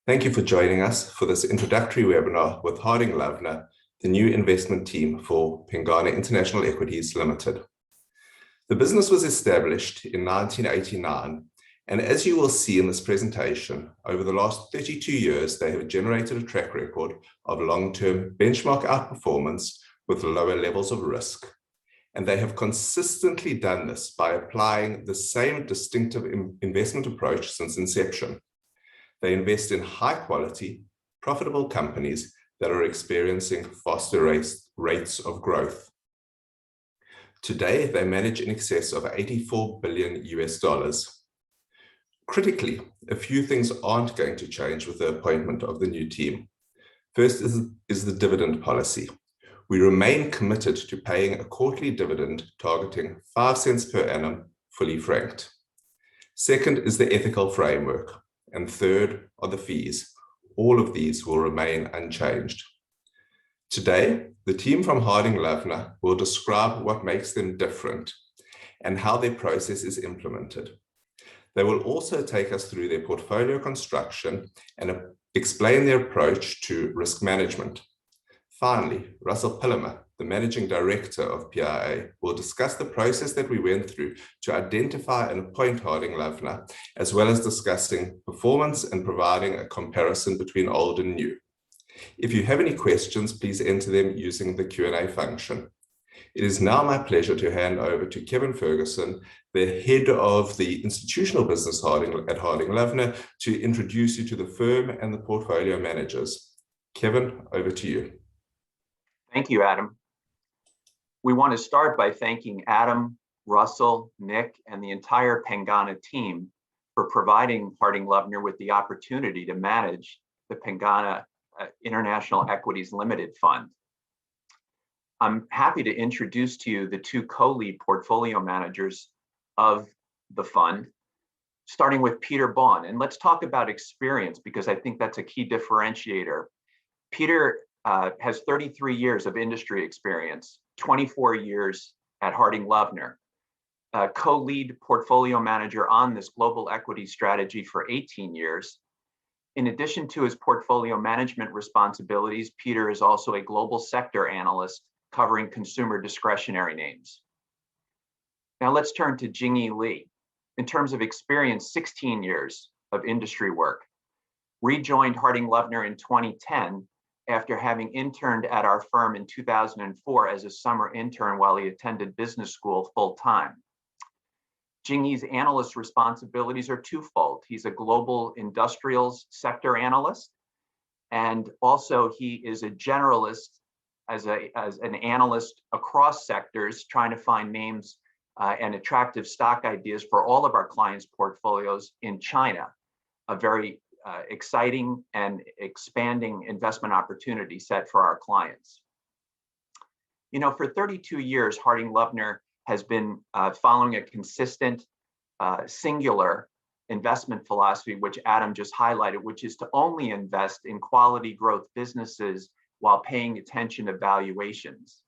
Thank you for joining us for this introductory webinar with Harding Loevner, the new investment team for Pengana International Equities Limited. The business was established in 1989, and as you will see in this presentation, over the last 32 years, they have generated a track record of long-term benchmark outperformance with lower levels of risk. And they have consistently done this by applying the same distinctive investment approach since inception. They invest in high-quality, profitable companies that are experiencing faster rates of growth. Today, they manage in excess of $84 billion US. Critically, a few things aren't going to change with the appointment of the new team. First is the dividend policy. We remain committed to paying a quarterly dividend targeting 5 cents per annum, fully franked. Second is the ethical framework. And third are the fees. All of these will remain unchanged. Today, the team from Harding Loevner will describe what makes them different and how their process is implemented. They will also take us through their portfolio construction and explain their approach to risk management. Finally, Russell Pillimer, the Managing Director of PIA, will discuss the process that we went through to identify and appoint Harding Loevner, as well as discussing performance and providing a comparison between old and new. If you have any questions, please enter them using the Q&A function. It is now my pleasure to hand over to Kevin Ferguson, the head of the institutional business at Harding Loevner, to introduce you to the firm and the portfolio managers. Kevin, over to you. Thank you, Adam. We want to start by thanking Adam, Russell, Nick, and the entire Pengana team for providing Harding Loevner with the opportunity to manage the Pengana International Equities Limited fund. I'm happy to introduce to you the two co-lead portfolio managers of the fund, starting with Peter Baun. And let's talk about experience, because I think that's a key differentiator. Peter has 33 years of industry experience, 24 years at Harding Loevner, co-lead portfolio manager on this global equity strategy for 18 years. In addition to his portfolio management responsibilities, Peter is also a global sector analyst covering consumer discretionary names. Now let's turn to Jingyi Li. In terms of experience, 16 years of industry work. Rejoined Harding Loevner in 2010 after having interned at our firm in 2004 as a summer intern while he attended business school full-time. Jingyi's analyst responsibilities are twofold. He's a global industrials sector analyst, and also he is a generalist as an analyst across sectors, trying to find names and attractive stock ideas for all of our clients' portfolios in China, a very exciting and expanding investment opportunity set for our clients. You know, for 32 years, Harding Loevner has been following a consistent, singular investment philosophy, which Adam just highlighted, which is to only invest in quality growth businesses while paying attention to valuations.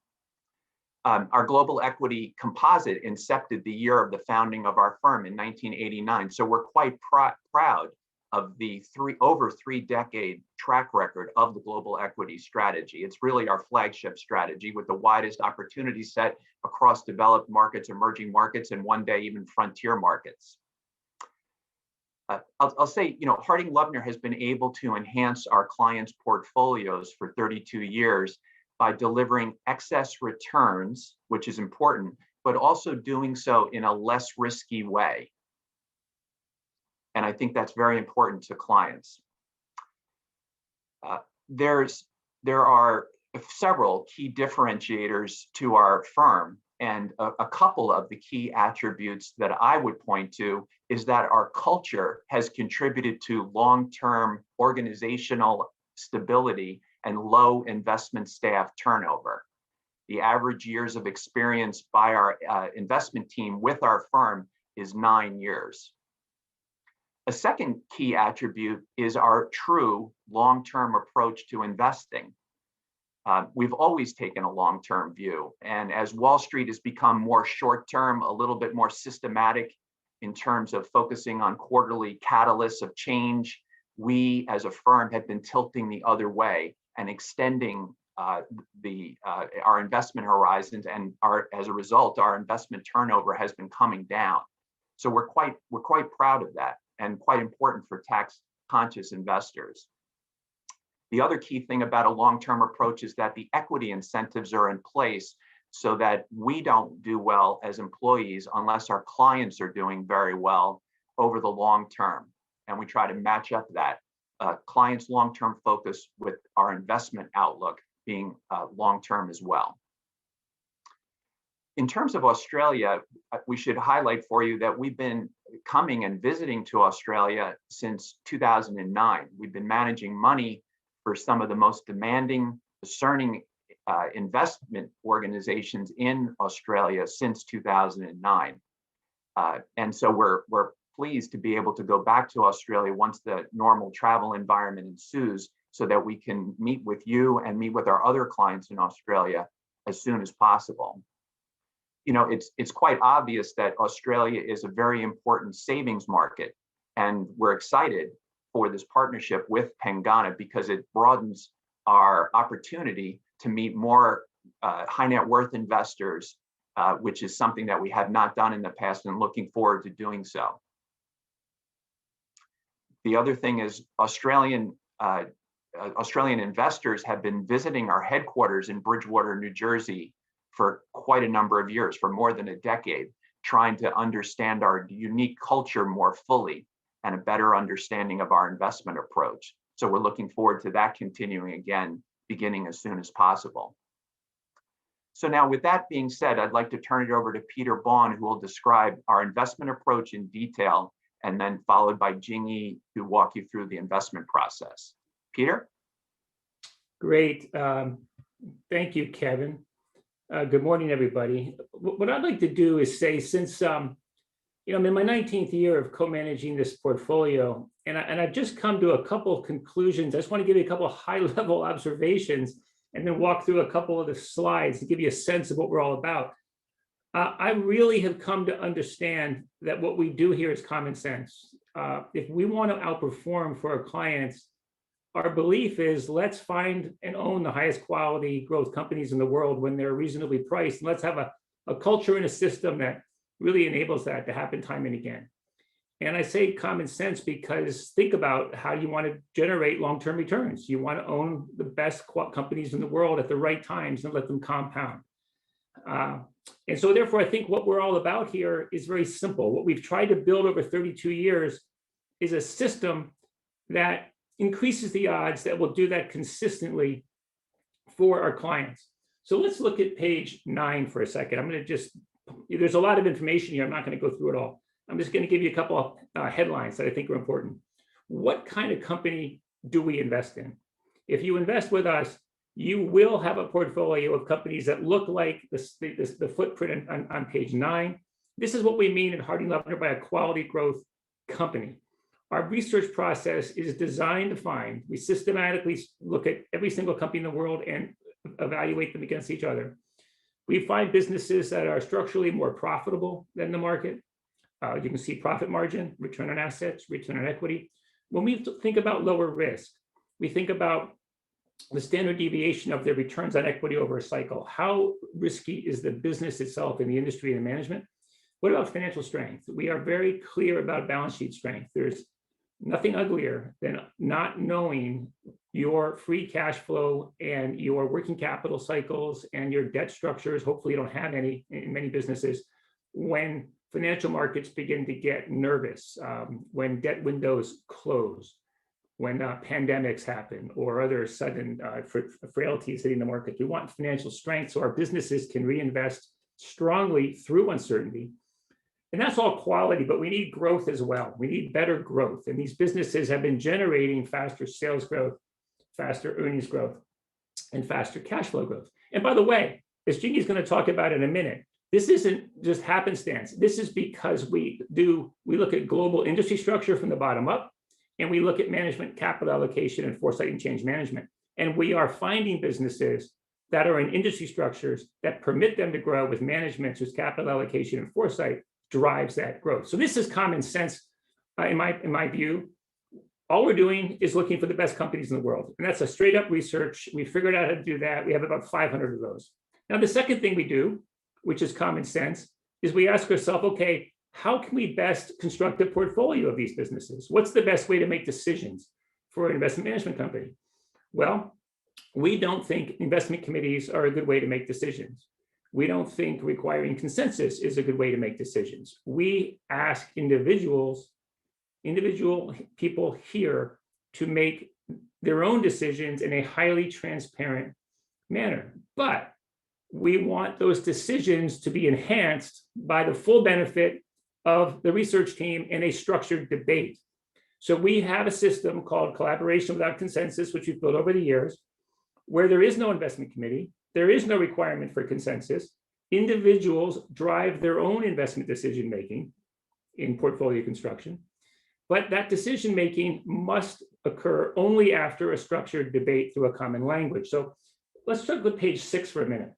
Our global equity composite incepted the year of the founding of our firm in 1989. So we're quite proud of the over three decade track record of the global equity strategy. It's really our flagship strategy with the widest opportunity set across developed markets, emerging markets, and one day even frontier markets. I'll say, you know, Harding Loevner has been able to enhance our clients' portfolios for 32 years by delivering excess returns, which is important, but also doing so in a less risky way. And I think that's very important to clients. There are several key differentiators to our firm, and a couple of the key attributes that I would point to is that our culture has contributed to long-term organizational stability and low investment staff turnover. The average years of experience by our investment team with our firm is 9 years. A second key attribute is our true long-term approach to investing. We've always taken a long-term view, and as Wall Street has become more short-term, a little bit more systematic in terms of focusing on quarterly catalysts of change, we as a firm had been tilting the other way and extending our investment horizons, and as a result, our investment turnover has been coming down. So we're quite proud of that, and quite important for tax conscious investors. The other key thing about a long-term approach is that the equity incentives are in place so that we don't do well as employees unless our clients are doing very well over the long term. And we try to match up that clients' long-term focus with our investment outlook being long-term as well. In terms of Australia, we should highlight for you that we've been coming and visiting to Australia since 2009. We've been managing money for some of the most demanding, discerning investment organizations in Australia since 2009. And so we're pleased to be able to go back to Australia once the normal travel environment ensues, so that we can meet with you and meet with our other clients in Australia as soon as possible. You know, it's quite obvious that Australia is a very important savings market, and we're excited for this partnership with Pengana because it broadens our opportunity to meet more high net worth investors, which is something that we have not done in the past, and looking forward to doing so. The other thing is Australian investors have been visiting our headquarters in Bridgewater, New Jersey for quite a number of years, for more than a decade, trying to understand our unique culture more fully and a better understanding of our investment approach. So we're looking forward to that continuing again, beginning as soon as possible. So now, with that being said, I'd like to turn it over to Peter Baughan, who will describe our investment approach in detail, and then followed by Jingyi, who will walk you through the investment process. Peter? Great. Thank you, Kevin. Good morning, everybody. What I'd like to do is say, since I'm in my 19th year of co-managing this portfolio, and I've just come to a couple of conclusions. I just want to give you a couple of high-level observations and then walk through a couple of the slides to give you a sense of what we're all about. I really have come to understand that what we do here is common sense. If we want to outperform for our clients, our belief is let's find and own the highest quality growth companies in the world when they're reasonably priced. And let's have a culture and a system that really enables that to happen time and again. And I say common sense because think about how you want to generate long-term returns. You want to own the best companies in the world at the right times and let them compound. And so therefore, I think what we're all about here is very simple. What we've tried to build over 32 years is a system that increases the odds that we'll do that consistently for our clients. So let's look at page 9 for a second. I'm going to there's a lot of information here. I'm not going to go through it all. I'm just going to give you a couple of headlines that I think are important. What kind of company do we invest in? If you invest with us, you will have a portfolio of companies that look like the footprint on page 9. This is what we mean at Harding Loevner by a quality growth company. Our research process is designed to find, we systematically look at every single company in the world and evaluate them against each other. We find businesses that are structurally more profitable than the market. You can see profit margin, return on assets, return on equity. When we think about lower risk, we think about the standard deviation of their returns on equity over a cycle. How risky is the business itself in the industry and management? What about financial strength? We are very clear about balance sheet strength. There's nothing uglier than not knowing your free cash flow and your working capital cycles and your debt structures. Hopefully you don't have any in many businesses when financial markets begin to get nervous, when debt windows close, when pandemics happen or other sudden frailties hitting the market. We want financial strength so our businesses can reinvest strongly through uncertainty. And that's all quality, but we need growth as well. We need better growth. And these businesses have been generating faster sales growth, faster earnings growth, and faster cash flow growth. And by the way, as Jingyi is going to talk about in a minute, this isn't just happenstance. This is because we look at global industry structure from the bottom up, and we look at management, capital allocation, and foresight and change management. And we are finding businesses that are in industry structures that permit them to grow with management whose capital allocation and foresight drives that growth. So this is common sense in my view. all we're doing is looking for the best companies in the world. And that's a straight up research. We figured out how to do that. We have about 500 of those. Now, the second thing we do, which is common sense, is we ask ourselves, okay, how can we best construct a portfolio of these businesses? What's the best way to make decisions for an investment management company? Well, we don't think investment committees are a good way to make decisions. We don't think requiring consensus is a good way to make decisions. We ask individual people here to make their own decisions in a highly transparent manner. But we want those decisions to be enhanced by the full benefit of the research team in a structured debate. So we have a system called collaboration without consensus, which we've built over the years, where there is no investment committee, there is no requirement for consensus. Individuals drive their own investment decision-making in portfolio construction, but that decision-making must occur only after a structured debate through a common language. So let's start with page 6 for a minute.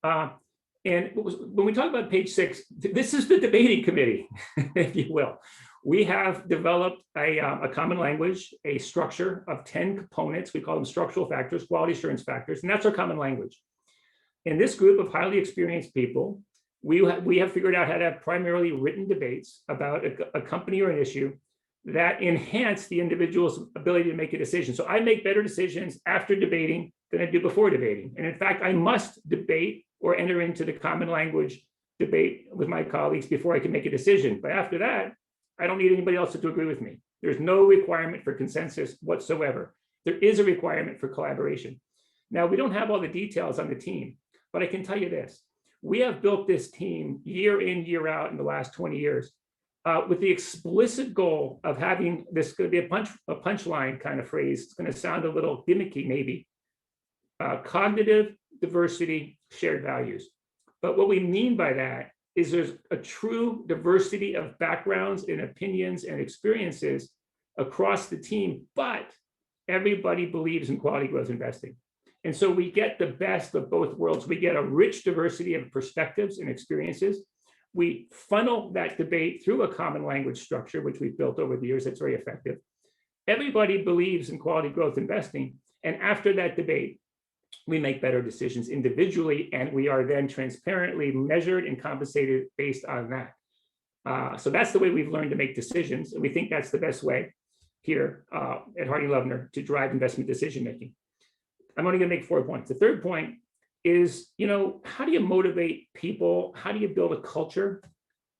And when we talk about page 6, this is the debating committee, if you will. We have developed a common language, a structure of 10 components. We call them structural factors, quality assurance factors, and that's our common language. In this group of highly experienced people, we have figured out how to have primarily written debates about a company or an issue that enhance the individual's ability to make a decision. So I make better decisions after debating than I do before debating. And in fact, I must debate or enter into the common language debate with my colleagues before I can make a decision. But after that, I don't need anybody else to agree with me. There's no requirement for consensus whatsoever. There is a requirement for collaboration. Now, we don't have all the details on the team, but I can tell you this. We have built this team year in, year out in the last 20 years with the explicit goal of having this going to be a punchline kind of phrase. It's going to sound a little gimmicky, maybe. Cognitive diversity, shared values. But what we mean by that is there's a true diversity of backgrounds and opinions and experiences across the team, but everybody believes in quality growth investing. And so we get the best of both worlds. We get a rich diversity of perspectives and experiences. We funnel that debate through a common language structure, which we've built over the years. That's very effective. Everybody believes in quality growth investing. And after that debate, we make better decisions individually, and we are then transparently measured and compensated based on that. So that's the way we've learned to make decisions. And we think that's the best way here at Harding Loevner to drive investment decision-making. I'm only going to make 4 points. The third point is, how do you motivate people? How do you build a culture?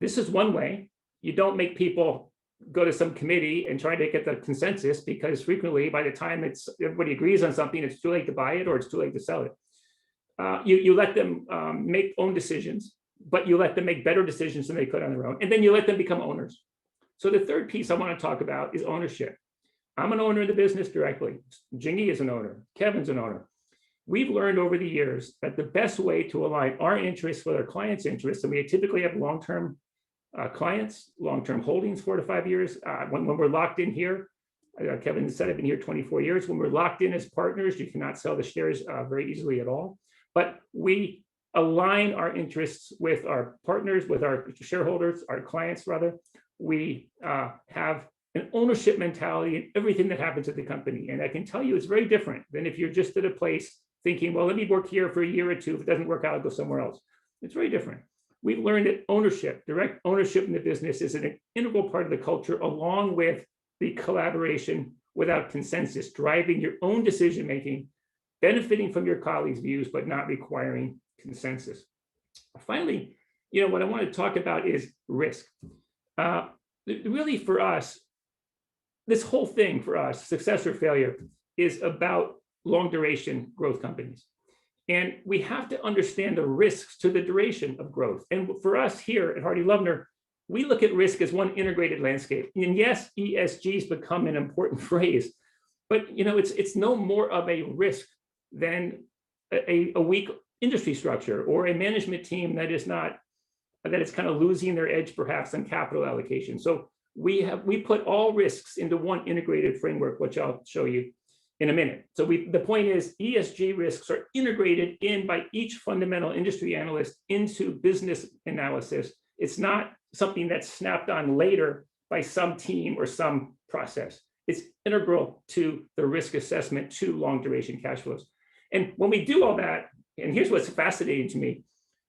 This is one way. You don't make people go to some committee and try to get the consensus, because frequently by the time everybody agrees on something, it's too late to buy it or it's too late to sell it. You let them make own decisions, but you let them make better decisions than they could on their own. And then you let them become owners. So the third piece I want to talk about is ownership. I'm an owner of the business directly. Jingy is an owner. Kevin's an owner. We've learned over the years that the best way to align our interests with our clients' interests, and we typically have long-term clients, long-term holdings, 4 to 5 years. When we're locked in here, Kevin said I've been here 24 years. When we're locked in as partners, you cannot sell the shares very easily at all. But we align our interests with our partners, with our shareholders, our clients rather. We have an ownership mentality in everything that happens at the company. And I can tell you it's very different than if you're just at a place thinking, well, let me work here for a year or two. If it doesn't work out, I'll go somewhere else. It's very different. We've learned that ownership, direct ownership in the business is an integral part of the culture, along with the collaboration without consensus, driving your own decision-making, benefiting from your colleagues' views, but not requiring consensus. Finally, what I want to talk about is risk. Really for us, this whole thing for us, success or failure, is about long duration growth companies. And we have to understand the risks to the duration of growth. And for us here at Harding Loevner, we look at risk as one integrated landscape. And yes, ESG has become an important phrase, but it's no more of a risk than a weak industry structure or a management team that is kind of losing their edge perhaps on capital allocation. So we put all risks into one integrated framework, which I'll show you in a minute. So the point is ESG risks are integrated in by each fundamental industry analyst into business analysis. It's not something that's snapped on later by some team or some process. It's integral to the risk assessment to long duration cash flows. And when we do all that, and here's what's fascinating to me,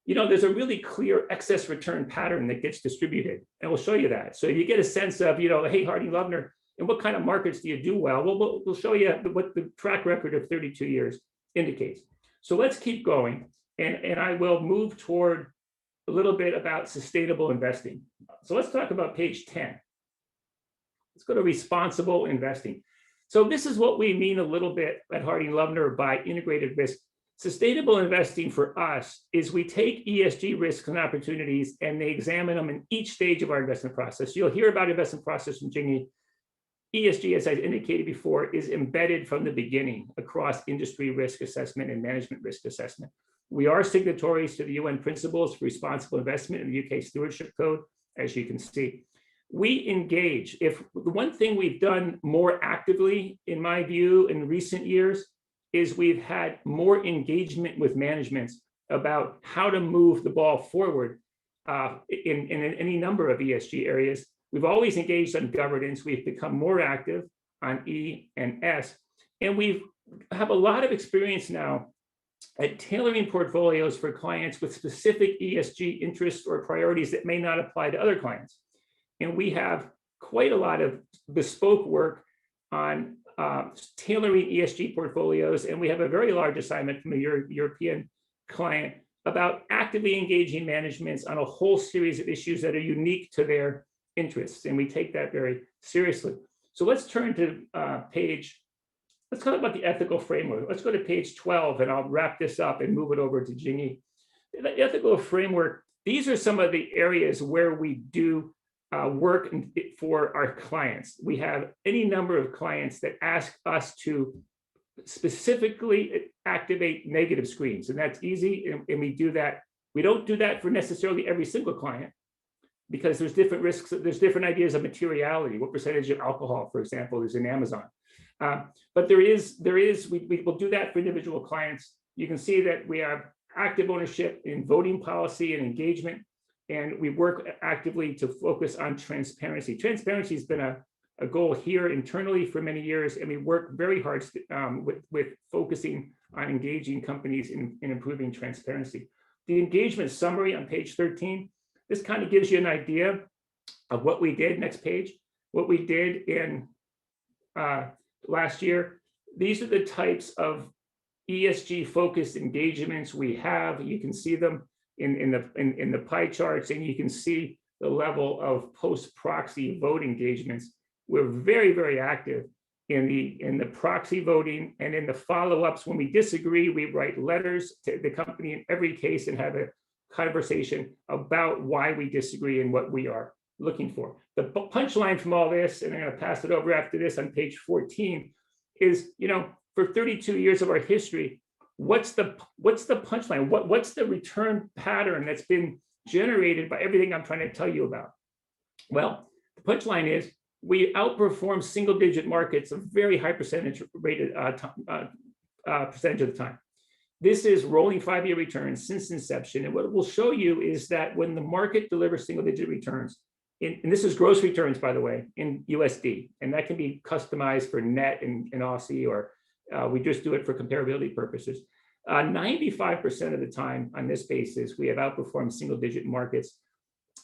there's a really clear excess return pattern that gets distributed, and we'll show you that. So you get a sense of, hey, Harding Loevner, and what kind of markets do you do well? We'll show you what the track record of 32 years indicates. So let's keep going, and I will move toward a little bit about sustainable investing. So let's talk about page 10. Let's go to responsible investing. So this is what we mean a little bit at Harding Loevner by integrated risk. Sustainable investing for us is we take ESG risks and opportunities and they examine them in each stage of our investment process. You'll hear about investment process from Jingy. ESG, as I indicated before, is embedded from the beginning across industry risk assessment and management risk assessment. We are signatories to the UN Principles for Responsible Investment and the UK Stewardship Code, as you can see. We engage. If the one thing we've done more actively, in my view, in recent years, is we've had more engagement with managements about how to move the ball forward in any number of ESG areas. We've always engaged on governance. We've become more active on E and S, and we have a lot of experience now at tailoring portfolios for clients with specific ESG interests or priorities that may not apply to other clients. And we have quite a lot of bespoke work on tailoring ESG portfolios. And we have a very large assignment from a European client about actively engaging managements on a whole series of issues that are unique to their interests. And we take that very seriously. So let's turn to let's talk about the ethical framework. Let's go to page 12, and I'll wrap this up and move it over to Jingy. The ethical framework, these are some of the areas where we do work for our clients. We have any number of clients that ask us to specifically activate negative screens, and that's easy, and we do that. We don't do that for necessarily every single client, because there's different risks, there's different ideas of materiality. What percentage of alcohol, for example, is in Amazon? But we will do that for individual clients. You can see that we have active ownership in voting policy and engagement, and we work actively to focus on transparency. Transparency has been a goal here internally for many years, and we work very hard with focusing on engaging companies in improving transparency. The engagement summary on page 13, this kind of gives you an idea of what we did. Next page, what we did in last year. These are the types of ESG focused engagements we have. You can see them in the pie charts, and you can see the level of post-proxy vote engagements. We're very, very active in the proxy voting, and in the follow-ups. When we disagree, we write letters to the company in every case and have a conversation about why we disagree and what we are looking for. The punchline from all this, and I'm going to pass it over after this on page 14, is, for 32 years of our history, what's the punchline? What's the return pattern that's been generated by everything I'm trying to tell you about? Well, the punchline is we outperform single-digit markets a very high percentage rated percentage of the time. This is rolling 5-year returns since inception. And what it will show you is that when the market delivers single-digit returns, and this is gross returns, by the way, in USD, and that can be customized for net in Aussie, or we just do it for comparability purposes. 95% of the time on this basis, we have outperformed single-digit markets.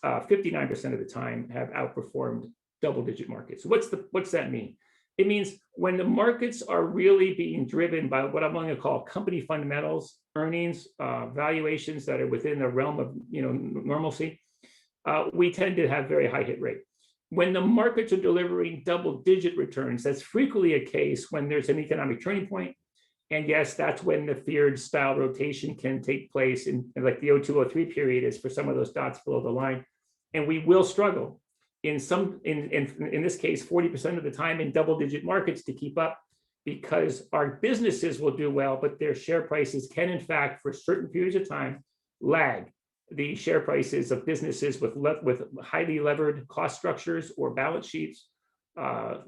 59% of the time have outperformed double-digit markets. So what's that mean? It means when the markets are really being driven by what I'm going to call company fundamentals, earnings, valuations that are within the realm of normalcy, we tend to have very high hit rate. When the markets are delivering double-digit returns, that's frequently a case when there's an economic turning point. And yes, that's when the feared style rotation can take place, in like the 0203 period is for some of those dots below the line. And we will struggle in this case, 40% of the time in double-digit markets to keep up, because our businesses will do well, but their share prices can, in fact, for certain periods of time, lag the share prices of businesses with highly levered cost structures or balance sheets,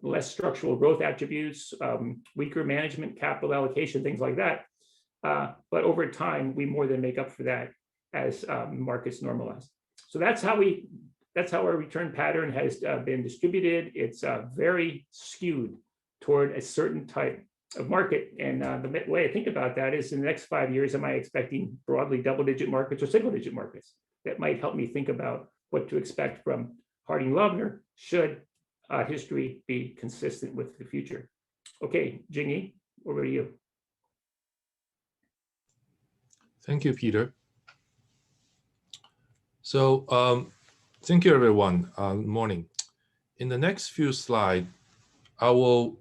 less structural growth attributes, weaker management, capital allocation, things like that. But over time, we more than make up for that as markets normalize. So that's how we that's how our return pattern has been distributed. It's very skewed toward a certain type of market. And the way I think about that is in the next 5 years, am I expecting broadly double-digit markets or single-digit markets? That might help me think about what to expect from Harding Loevner should history be consistent with the future. Okay, Jingyi, over to you. Thank you, Peter. So thank you, everyone. Good morning. In the next few slides, I will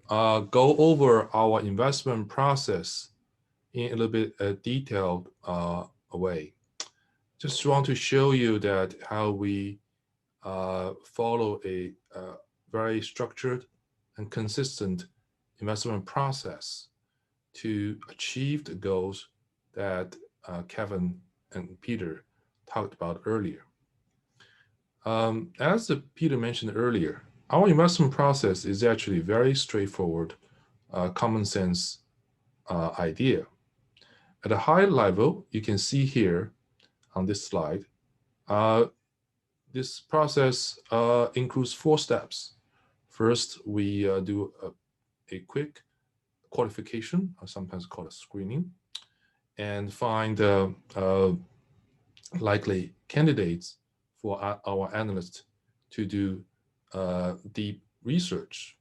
go over our investment process in a little bit detailed way. Just want to show you that how we follow a very structured and consistent investment process to achieve the goals that Kevin and Peter talked about earlier. As Peter mentioned earlier, our investment process is actually very straightforward, common sense idea. At a high level, you can see here on this slide, this process includes 4 steps. First, we do a quick qualification, or sometimes called a screening, and find likely candidates for our analysts to do deep research.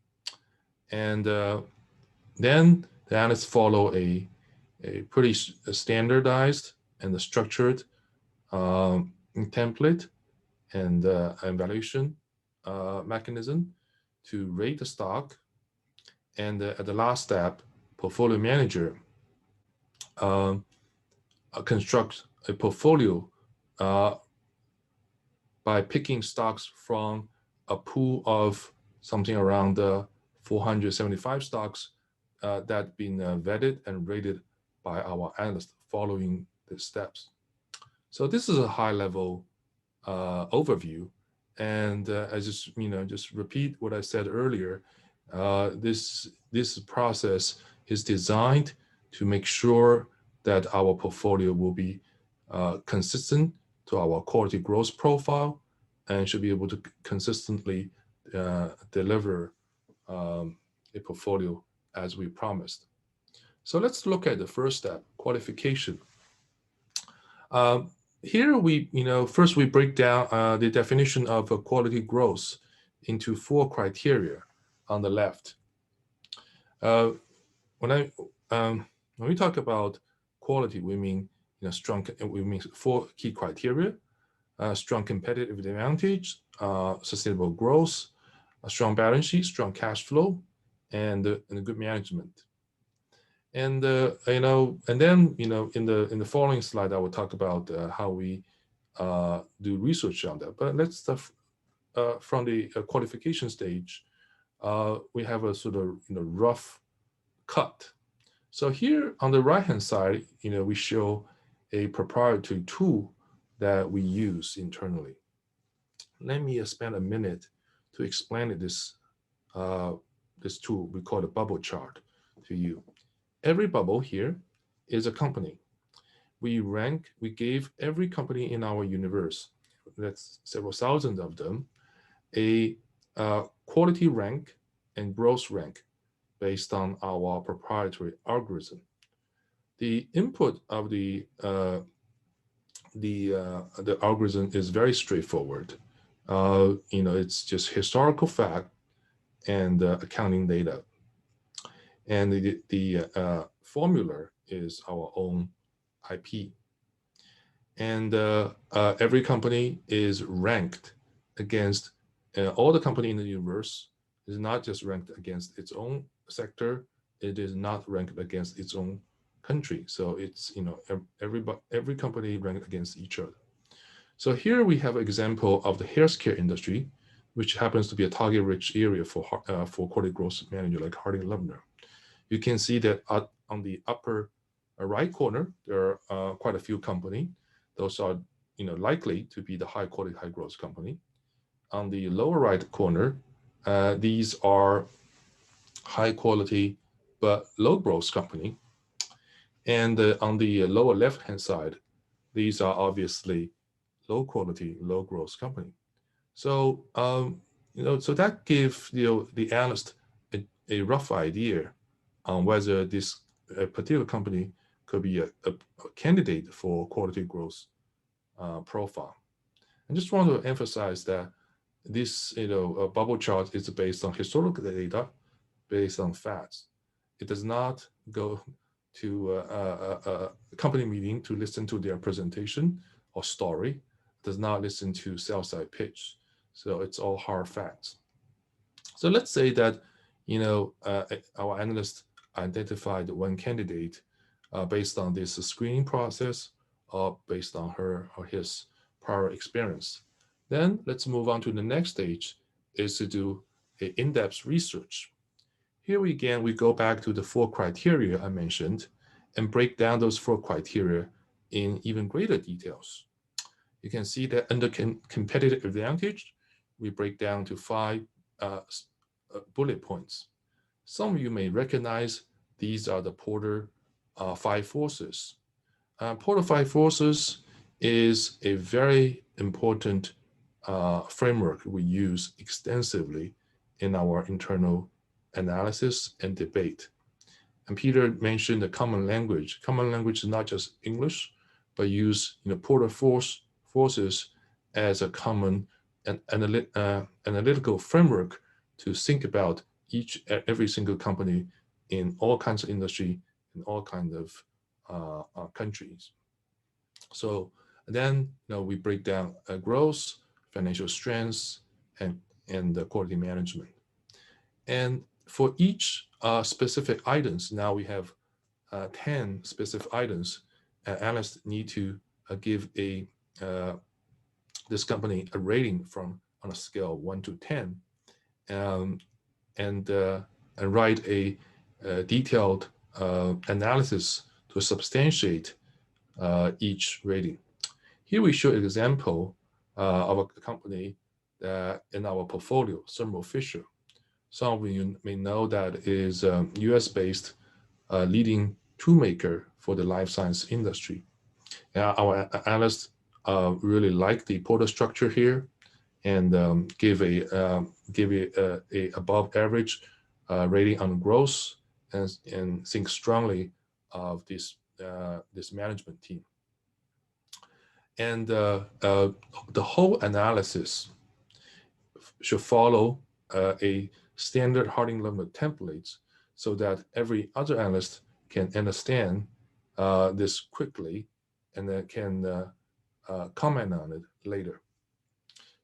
And then the analysts follow a pretty standardized and structured template and evaluation mechanism to rate the stock. And at the last step, portfolio manager constructs a portfolio by picking stocks from a pool of something around 475 stocks that been vetted and rated by our analysts following the steps. So this is a high-level overview, and I just repeat what I said earlier. This process is designed to make sure that our portfolio will be consistent to our quality growth profile and should be able to consistently deliver a portfolio as we promised. So let's look at the first step, qualification. Here we, first we break down the definition of quality growth into 4 criteria on the left. When we talk about quality, we mean strong. We mean 4 key criteria: strong competitive advantage, sustainable growth, a strong balance sheet, strong cash flow, and good management. And and then in the following slide, I will talk about how we do research on that. But let's start from the qualification stage. We have a sort of rough cut. So here on the right-hand side, we show a proprietary tool that we use internally. Let me spend a minute to explain this this tool. We call it a bubble chart to you. Every bubble here is a company. We gave every company in our universe, that's several thousand of them, a quality rank and growth rank based on our proprietary algorithm. The input of the algorithm is very straightforward. It's just historical fact and accounting data. And the formula is our own IP. And every company is ranked against all the company in the universe is not just ranked against its own sector. It is not ranked against its own country. So it's every company ranked against each other. So here we have an example of the healthcare industry, which happens to be a target-rich area for quality growth manager like Harding Loevner. You can see that on the upper right corner, there are quite a few companies. Those are likely to be the high quality, high growth company. On the lower right corner, these are high quality but low growth company. And on the lower left hand side, these are obviously low quality, low growth company. So, so that gives the analyst a rough idea on whether this particular company could be a candidate for quality growth profile. I just want to emphasize that this bubble chart is based on historical data, based on facts. It does not go to a company meeting to listen to their presentation or story. It does not listen to sell side pitch. So it's all hard facts. So let's say that our analyst identified one candidate based on this screening process or based on her or his prior experience. Then let's move on to the next stage, is to do an in-depth research. Here we go back to the 4 criteria I mentioned and break down those 4 criteria in even greater details. You can see that under competitive advantage, we break down to 5 bullet points. Some of you may recognize these are the Porter 5 forces. Porter 5 forces is a very important framework we use extensively in our internal analysis and debate. And Peter mentioned the common language. Common language is not just English, but use Porter forces as a common analytical framework to think about every single company in all kinds of industry, in all kinds of countries. So then we break down growth, financial strengths, and the quality management. And for each specific items, now we have 10 specific items. Analysts need to give this company a rating on a scale of 1 to 10, and write a detailed analysis to substantiate each rating. Here we show an example of a company in our portfolio, Thermo Fisher. Some of you may know that is a US-based leading tool maker for the life science industry. Our analysts really like the Porter structure here and give a above average rating on growth and think strongly of this management team. And the whole analysis should follow a standard Harding Loevner templates so that every other analyst can understand this quickly and then can comment on it later.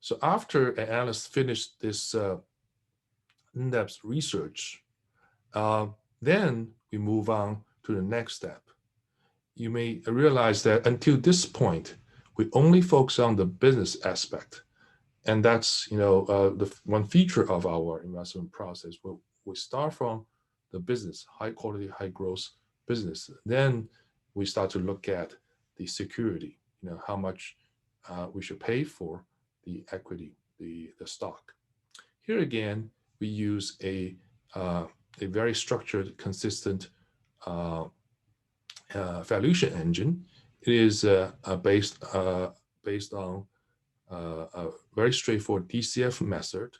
So after an analyst finished this in-depth research, then we move on to the next step. You may realize that until this point, we only focus on the business aspect. And that's the one feature of our investment process. We start from the business, high quality, high growth business. Then we start to look at the security, how much we should pay for the equity, the stock. Here again, we use a very structured, consistent valuation engine. It is based on a very straightforward DCF method.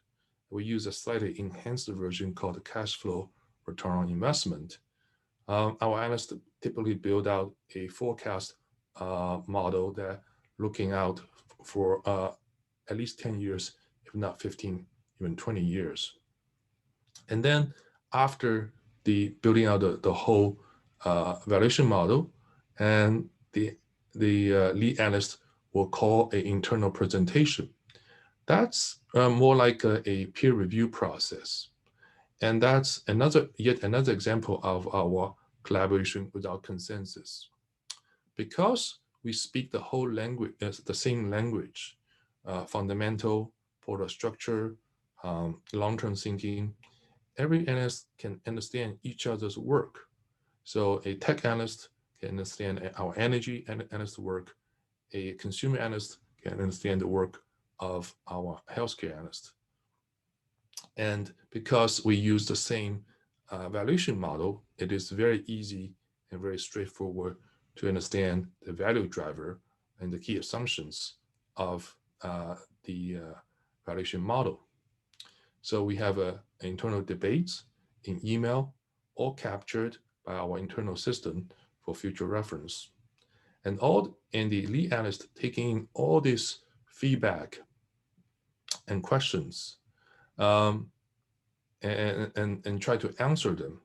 We use a slightly enhanced version called the cash flow return on investment. Our analysts typically build out a forecast model that looking out for at least 10 years, if not 15, even 20 years. And then after the building out the whole valuation model, and the lead analyst will call an internal presentation. That's more like a peer review process. And that's yet another example of our collaboration without consensus. Because we speak the whole language, the same language, fundamental, Porter structure, long-term thinking, every analyst can understand each other's work. So a tech analyst can understand our energy analyst work. A consumer analyst can understand the work of our healthcare analyst. And because we use the same valuation model, it is very easy and very straightforward to understand the value driver and the key assumptions of the valuation model. So we have internal debates in email, all captured by our internal system for future reference. And the lead analyst taking in all this feedback and questions and try to answer them.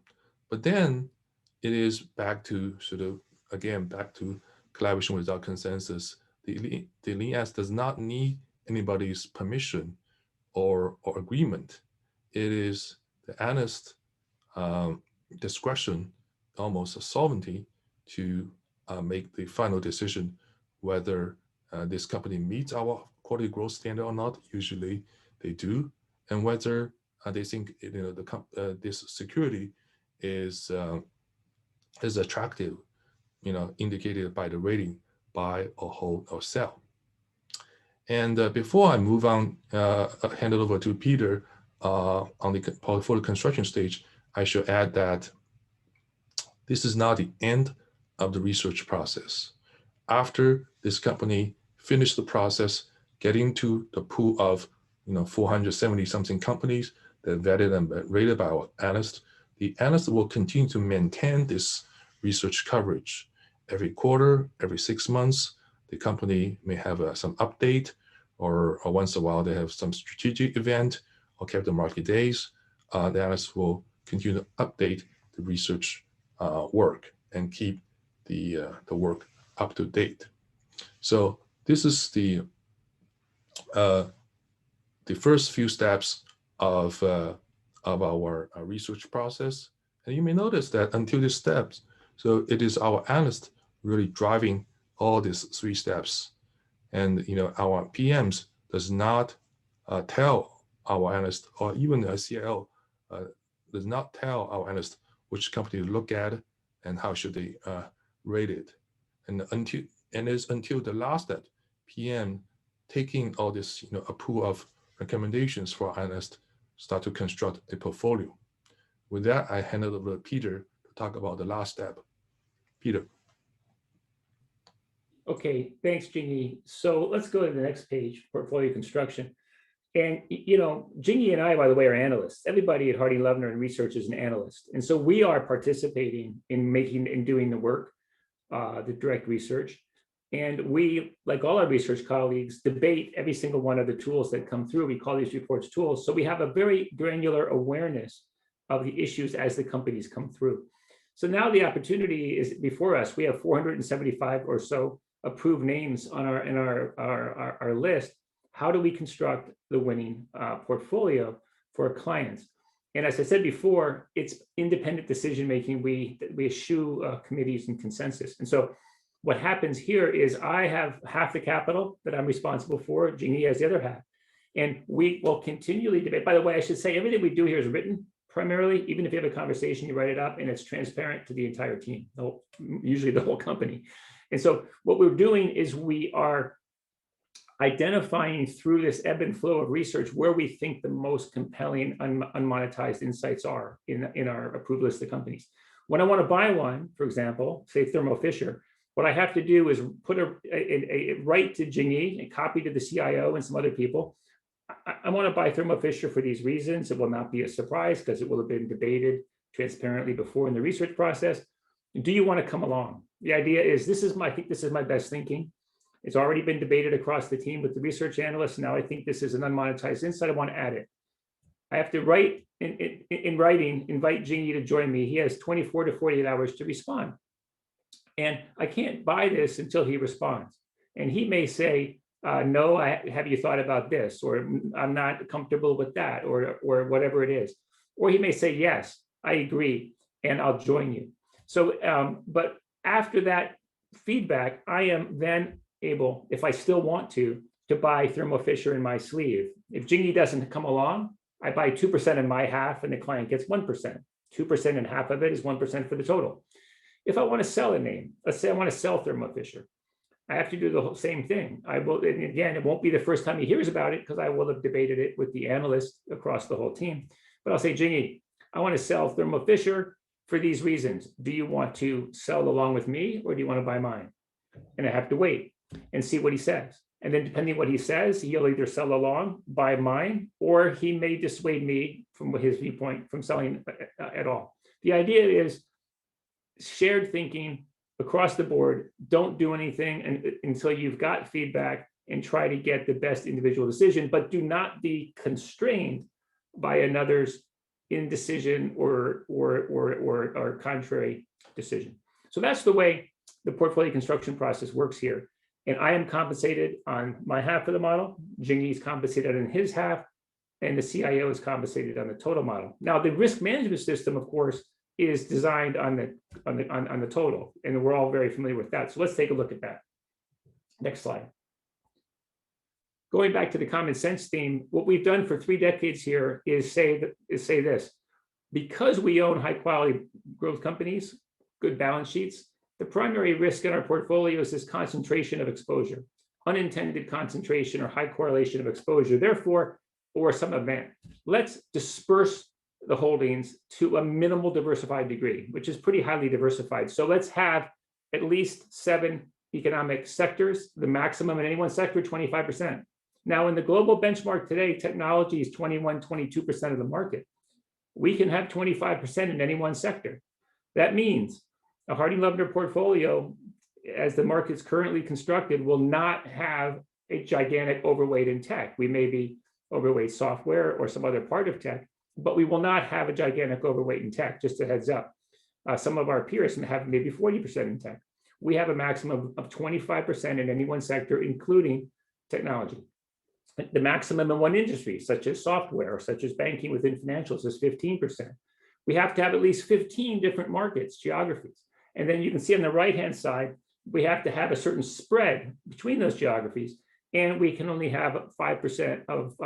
But then it is back to back to collaboration without consensus. The lead analyst does not need anybody's permission or agreement. It is the analyst discretion, almost a sovereignty, to make the final decision whether this company meets our quality growth standard or not. Usually they do, and whether they think this security is attractive, indicated by the rating, buy or hold or sell. And before I move on, hand it over to Peter on the portfolio construction stage, I should add that this is not the end of the research process. After this company finished the process, getting to the pool of 470 something companies that vetted and rated by our analysts, the analyst will continue to maintain this research coverage. Every quarter, every 6 months, the company may have some update, or once in a while they have some strategic event or capital market days. The analyst will continue to update the research work and keep the work up to date. So this is the first few steps of our research process. And you may notice that until these steps, so it is our analyst really driving all these 3 steps. And our PMs does not tell our analyst, or even the CIO does not tell our analyst which company to look at and how should they rate it. And it's until the last step, PM taking all this, a pool of recommendations for analysts, start to construct a portfolio. With that, I hand it over to Peter to talk about the last step. Peter. Okay, thanks, Jingyi. So let's go to the next page, portfolio construction. And, Jingyi and I, by the way, are analysts. Everybody at Harding Loevner in research is an analyst. And so we are participating in making and doing the work, the direct research. And we, like all our research colleagues, debate every single one of the tools that come through. We call these reports tools. So we have a very granular awareness of the issues as the companies come through. So now the opportunity is before us. We have 475 or so approved names on our list. How do we construct the winning portfolio for our clients? And as I said before, it's independent decision making. We eschew committees and consensus. And so what happens here is I have half the capital that I'm responsible for. Jingyi has the other half, and we will continually debate. By the way, I should say everything we do here is written primarily. Even if you have a conversation, you write it up, and it's transparent to the entire team, usually the whole company. And so what we're doing is we are identifying through this ebb and flow of research where we think the most compelling unmonetized insights are in our approved list of companies. When I want to buy one, for example, say Thermo Fisher, what I have to do is put a write to Jingyi, a copy to the CIO and some other people. I want to buy Thermo Fisher for these reasons. It will not be a surprise because it will have been debated transparently before in the research process. Do you want to come along? The idea is I think this is my best thinking. It's already been debated across the team with the research analysts. Now I think this is an unmonetized insight. I want to add it. I have to write in writing, invite Jingyi to join me. He has 24 to 48 hours to respond. And I can't buy this until he responds. And he may say, no, have you thought about this? Or I'm not comfortable with that, or whatever it is. Or he may say, yes, I agree, and I'll join you. So, but after that feedback, I am then able, if I still want to buy Thermo Fisher in my sleeve. If Jingyi doesn't come along, I buy 2% in my half and the client gets 1%. 2% and half of it is 1% for the total. If I want to sell a name, let's say I want to sell Thermo Fisher, I have to do the whole same thing. I will, and again, it won't be the first time he hears about it because I will have debated it with the analysts across the whole team. But I'll say, Jingyi, I want to sell Thermo Fisher for these reasons. Do you want to sell along with me or do you want to buy mine? And I have to wait and see what he says. And then depending on what he says, he'll either sell along, buy mine, or he may dissuade me from his viewpoint from selling at all. The idea is shared thinking across the board. Don't do anything until you've got feedback and try to get the best individual decision, but do not be constrained by another's indecision or contrary decision. So that's the way the portfolio construction process works here. And I am compensated on my half of the model. Jingyi is compensated on his half, and the CIO is compensated on the total model. Now, the risk management system, of course, is designed on the total, and we're all very familiar with that. So let's take a look at that. Next slide. Going back to the common sense theme, what we've done for 3 decades here is say this: because we own high quality growth companies, good balance sheets, the primary risk in our portfolios is concentration of exposure, unintended concentration or high correlation of exposure, therefore, or some event. Let's disperse the holdings to a minimal diversified degree, which is pretty highly diversified. So let's have at least 7 economic sectors, the maximum in any one sector, 25%. Now, in the global benchmark today, technology is 21, 22% of the market. We can have 25% in any one sector. That means a Harding Loevner portfolio, as the market's currently constructed, will not have a gigantic overweight in tech. We may be overweight software or some other part of tech, but we will not have a gigantic overweight in tech, just a heads up. Some of our peers have maybe 40% in tech. We have a maximum of 25% in any one sector, including technology. The maximum in one industry, such as software or such as banking within financials, is 15%. We have to have at least 15 different markets, geographies. And then you can see on the right-hand side, we have to have a certain spread between those geographies, and we can only have 5% of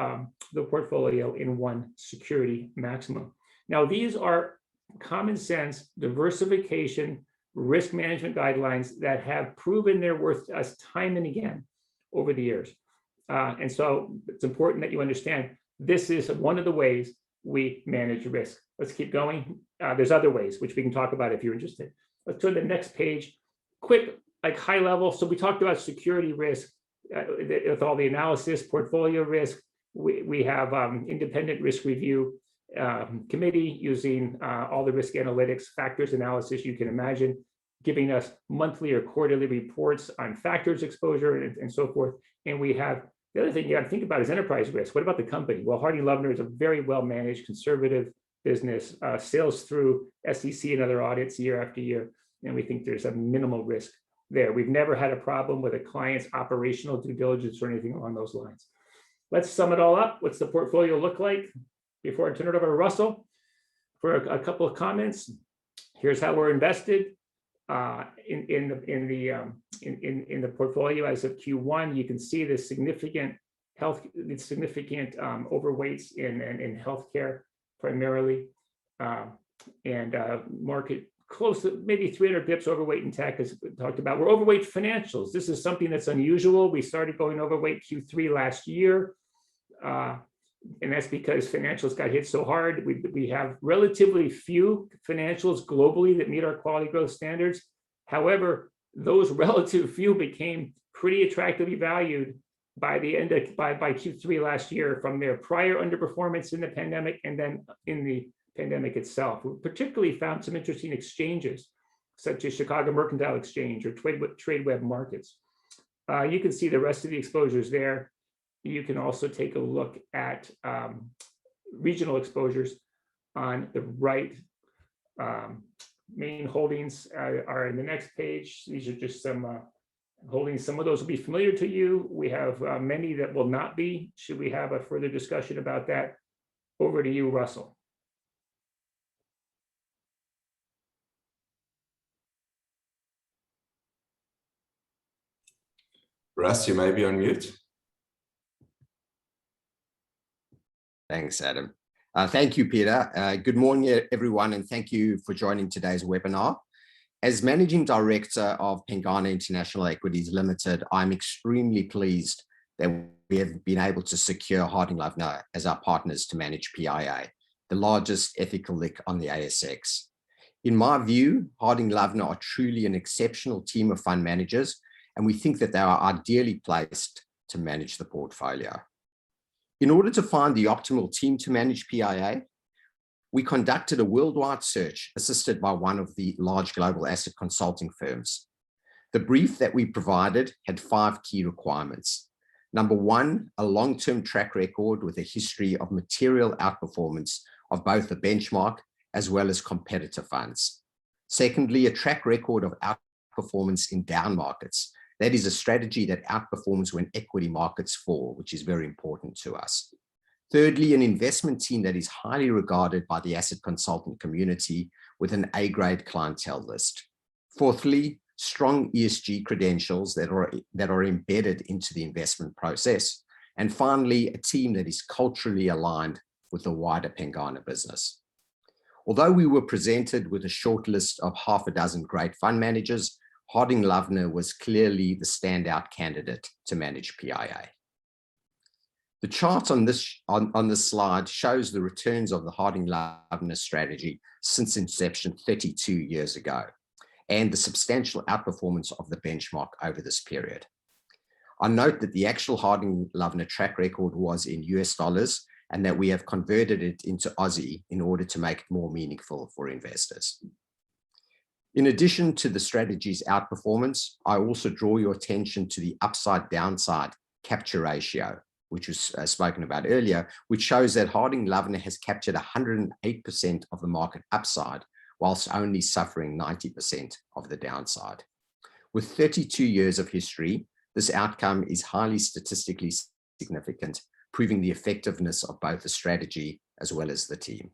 the portfolio in one security maximum. Now, these are common sense diversification risk management guidelines that have proven their worth to us time and again over the years. And so it's important that you understand this is one of the ways we manage risk. Let's keep going. There's other ways, which we can talk about if you're interested. Let's turn to the next page. Quick, like high level. So we talked about security risk with all the analysis, portfolio risk. We have independent risk review committee using all the risk analytics, factors analysis you can imagine, giving us monthly or quarterly reports on factors exposure and so forth. And we have the other thing you got to think about is enterprise risk. What about the company? Well, Harding Loevner is a very well managed conservative business, sails through SEC and other audits year after year, and we think there's a minimal risk there. We've never had a problem with a client's operational due diligence or anything along those lines. Let's sum it all up. What's the portfolio look like? Before I turn it over to Russell for a couple of comments. Here's how we're invested in the portfolio as of Q1. You can see the significant overweights in healthcare primarily, and market close to maybe 300 bips overweight in tech, as we talked about. We're overweight financials. This is something that's unusual. We started going overweight Q3 last year. And that's because financials got hit so hard. We have relatively few financials globally that meet our quality growth standards. However, those relative few became pretty attractively valued by the end of by Q3 last year from their prior underperformance in the pandemic and then in the pandemic itself. We particularly found some interesting exchanges, such as Chicago Mercantile Exchange or TradeWeb Markets. You can see the rest of the exposures there. You can also take a look at regional exposures on the right. Main holdings are in the next page. These are just some holdings. Some of those will be familiar to you. We have many that will not be. Should we have a further discussion about that? Over to you, Russell. Russ, you may be on mute. Thanks, Adam. Thank you, Peter. Good morning, everyone, and thank you for joining today's webinar. As Managing Director of Pengana International Equities Limited, I'm extremely pleased that we have been able to secure Harding Loevner as our partners to manage PIA, the largest ethical LIC on the ASX. In my view, Harding Loevner are truly an exceptional team of fund managers, and we think that they are ideally placed to manage the portfolio. In order to find the optimal team to manage PIA, we conducted a worldwide search assisted by one of the large global asset consulting firms. The brief that we provided had 5 key requirements. Number 1, a long-term track record with a history of material outperformance of both the benchmark as well as competitor funds. Secondly, a track record of outperformance in down markets. That is a strategy that outperforms when equity markets fall, which is very important to us. Thirdly, an investment team that is highly regarded by the asset consultant community with an A-grade clientele list. Fourthly, strong ESG credentials that are embedded into the investment process. And finally, a team that is culturally aligned with the wider Pengana business. Although we were presented with a short list of half a dozen great fund managers, Harding Loevner was clearly the standout candidate to manage PIA. The chart on this slide shows the returns of the Harding Loevner strategy since inception 32 years ago, and the substantial outperformance of the benchmark over this period. I note that the actual Harding Loevner track record was in US dollars, and that we have converted it into Aussie in order to make it more meaningful for investors. In addition to the strategy's outperformance, I also draw your attention to the upside downside capture ratio, which was spoken about earlier, which shows that Harding Loevner has captured 108% of the market upside, whilst only suffering 90% of the downside. With 32 years of history, this outcome is highly statistically significant, proving the effectiveness of both the strategy as well as the team.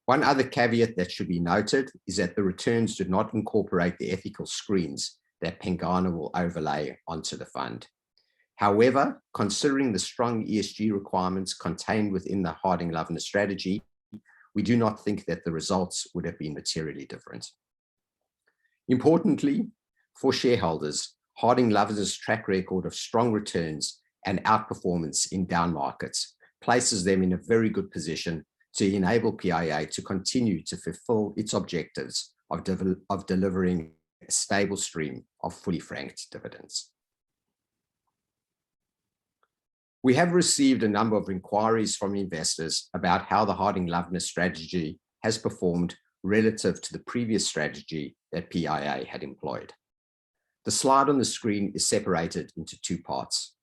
One other caveat that should be noted is that the returns do not incorporate the ethical screens that Pengana will overlay onto the fund. However, considering the strong ESG requirements contained within the Harding Loevner strategy, we do not think that the results would have been materially different. Importantly, for shareholders, Harding Loevner's track record of strong returns and outperformance in down markets places them in a very good position to enable PIA to continue to fulfill its objectives of delivering a stable stream of fully franked dividends. We have received a number of inquiries from investors about how the Harding Loevner strategy has performed relative to the previous strategy that PIA had employed. The slide on the screen is separated into 2 parts.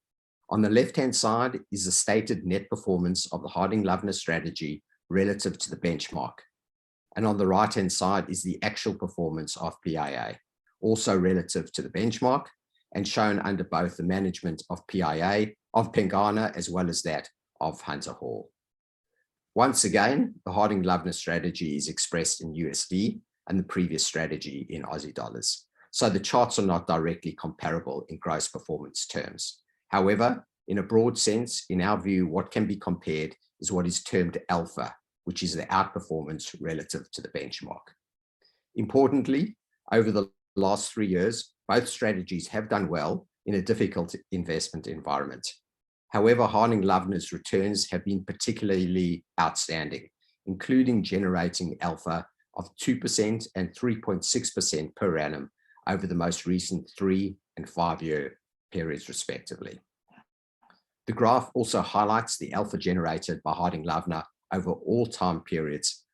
On the left-hand side is the stated net performance of the Harding Loevner strategy relative to the benchmark. And on the right-hand side is the actual performance of PIA, also relative to the benchmark, and shown under both the management of PIA, of Pengana, as well as that of Hunter Hall. Once again, the Harding Loevner strategy is expressed in USD and the previous strategy in Aussie dollars. So the charts are not directly comparable in gross performance terms. However, in a broad sense, in our view, what can be compared is what is termed alpha, which is the outperformance relative to the benchmark. Importantly, over the last 3 years, both strategies have done well in a difficult investment environment. However, Harding Loevner's returns have been particularly outstanding, including generating alpha of 2% and 3.6% per annum over the most recent 3- and 5-year periods, respectively. The graph also highlights the alpha generated by Harding Loevner over all time periods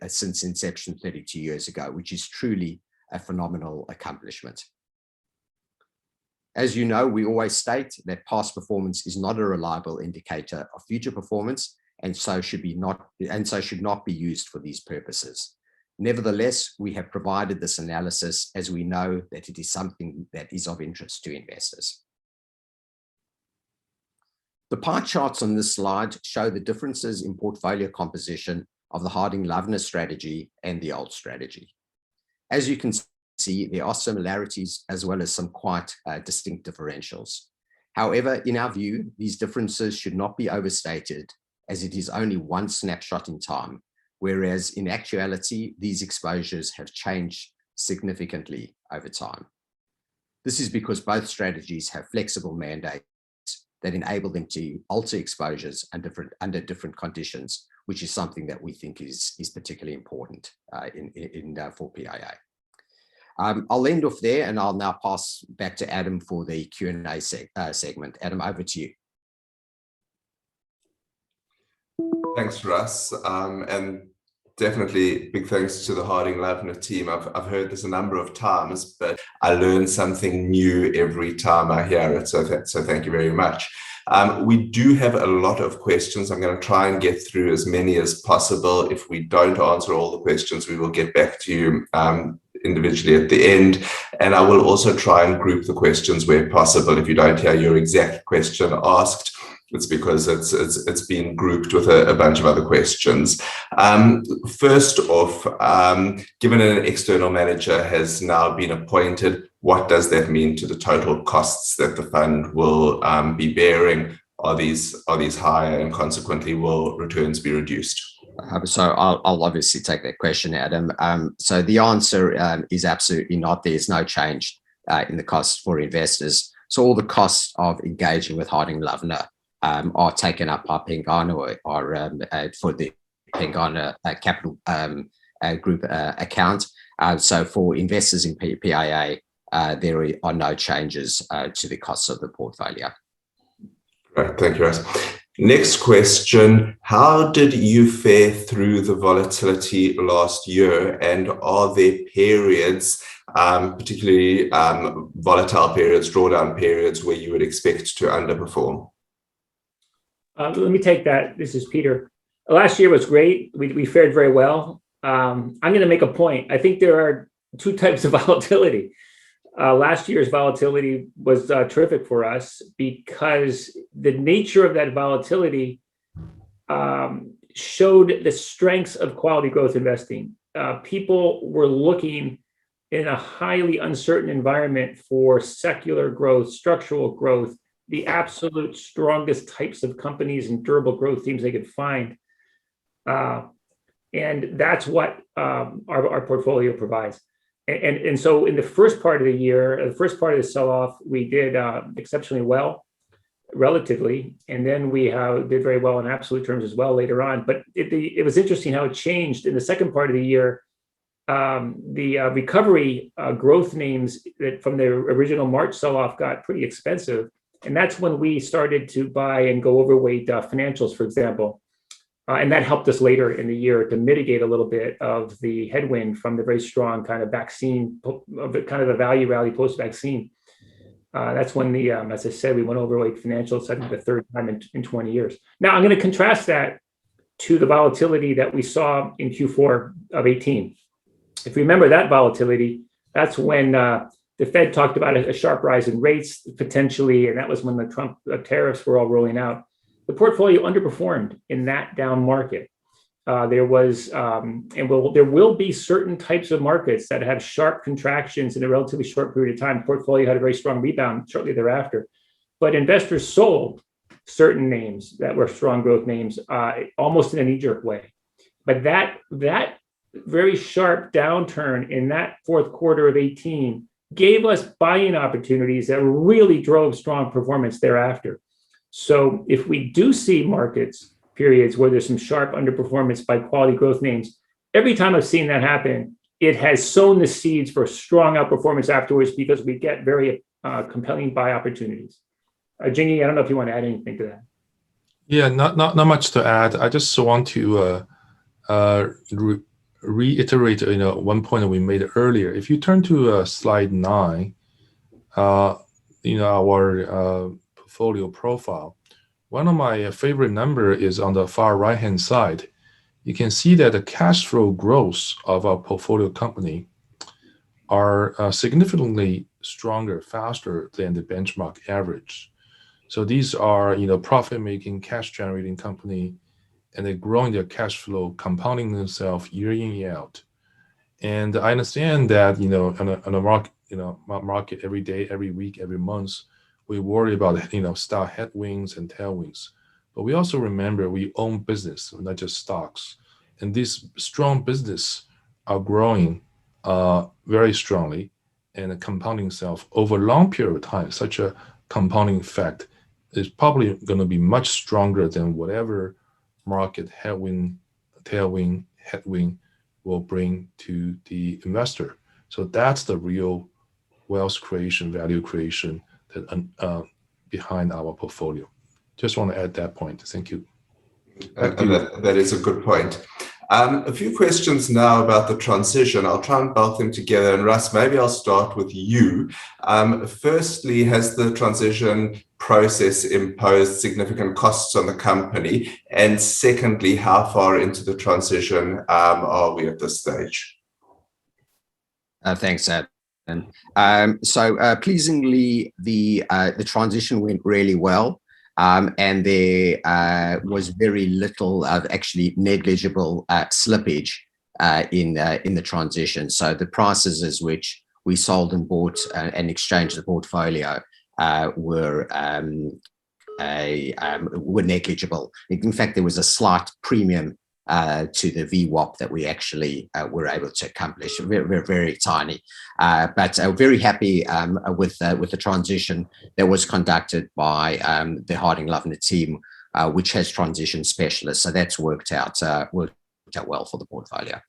since inception 32 years ago, which is truly a phenomenal accomplishment. As you know, we always state that past performance is not a reliable indicator of future performance, and so should not be used for these purposes. Nevertheless, we have provided this analysis as we know that it is something that is of interest to investors. The pie charts on this slide show the differences in portfolio composition of the Harding Loevner strategy and the old strategy. As you can see, there are similarities as well as some quite distinct differentials. However, in our view, these differences should not be overstated, as it is only one snapshot in time, whereas in actuality, these exposures have changed significantly over time. This is because both strategies have flexible mandates that enable them to alter exposures under different conditions, which is something that we think is particularly important for PIA. I'll end off there, and I'll now pass back to Adam for the Q&A segment. Adam, over to you. Thanks, Russ. And definitely big thanks to the Harding Loevner team. I've heard this a number of times, but I learn something new every time I hear it. So thank you very much. We do have a lot of questions. I'm going to try and get through as many as possible. If we don't answer all the questions, we will get back to you individually at the end. And I will also try and group the questions where possible. If you don't hear your exact question asked, it's because it's been grouped with a bunch of other questions. First off, given an external manager has now been appointed, what does that mean to the total costs that the fund will be bearing? Are these higher, and consequently will returns be reduced? So I'll obviously take that question, Adam. So the answer is absolutely not. There's no change in the costs for investors. So all the costs of engaging with Harding Loevner are taken up by Pengana or for the Pengana Capital Group account. So for investors in PIA, there are no changes to the costs of the portfolio. Right, thank you, Russ. Next question, how did you fare through the volatility last year, and are there periods, particularly volatile periods, drawdown periods, where you would expect to underperform? Let me take that. This is Peter. Last year was great. We fared very well. I'm going to make a point. I think there are two types of volatility. Last year's volatility was terrific for us because the nature of that volatility showed the strengths of quality growth investing. People were looking in a highly uncertain environment for secular growth, structural growth, the absolute strongest types of companies and durable growth themes they could find. And that's what our portfolio provides. And so in the first part of the year, the first part of the sell-off, we did exceptionally well, relatively. And then we did very well in absolute terms as well later on. But it was interesting how it changed in the second part of the year. The recovery growth names that from the original March sell-off got pretty expensive. And that's when we started to buy and go overweight financials, for example. And that helped us later in the year to mitigate a little bit of the headwind from the very strong kind of vaccine, kind of the value rally post-vaccine. That's when as I said, we went overweight financials, I think the third time in 20 years. Now, I'm going to contrast that to the volatility that we saw in Q4 of 18. If you remember that volatility, that's when the Fed talked about a sharp rise in rates potentially, and that was when the Trump tariffs were all rolling out. The portfolio underperformed in that down market. There will be certain types of markets that have sharp contractions in a relatively short period of time. Portfolio had a very strong rebound shortly thereafter, but investors sold certain names that were strong growth names almost in a knee-jerk way. But that very sharp downturn in that fourth quarter of 18 gave us buying opportunities that really drove strong performance thereafter. So if we do see periods where there's some sharp underperformance by quality growth names, every time I've seen that happen, it has sown the seeds for strong outperformance afterwards because we get very compelling buy opportunities. Jingy, I don't know if you want to add anything to that. Yeah, not much to add. I just want to reiterate, one point that we made earlier. If you turn to slide 9, our portfolio profile, one of my favorite number is on the far right-hand side. You can see that the cash flow growth of our portfolio company are significantly stronger, faster than the benchmark average. So these are, profit-making, cash-generating company, and they're growing their cash flow, compounding themselves year in, year out. And I understand that, on a market every day, every week, every month, we worry about, stock headwinds and tailwinds. But we also remember we own business, not just stocks. And these strong business are growing very strongly and compounding itself over a long period of time. Such a compounding effect is probably going to be much stronger than whatever market headwind will bring to the investor. So that's the real wealth creation, value creation that behind our portfolio. Just want to add that point. Thank you. That is a good point. A few questions now about the transition. I'll try and bulk them together. And Russ, maybe I'll start with you. Firstly, has the transition process imposed significant costs on the company? And secondly, how far into the transition are we at this stage? Thanks, Adam. Pleasingly, the transition went really well. And there was very little of actually negligible slippage in the transition. So the prices as which we sold and bought and exchanged the portfolio were negligible. In fact, there was a slight premium to the VWAP that we actually were able to accomplish. Very, very tiny, but very happy with the transition that was conducted by the Harding Loevner team, which has transition specialists. So that's worked out well for the portfolio.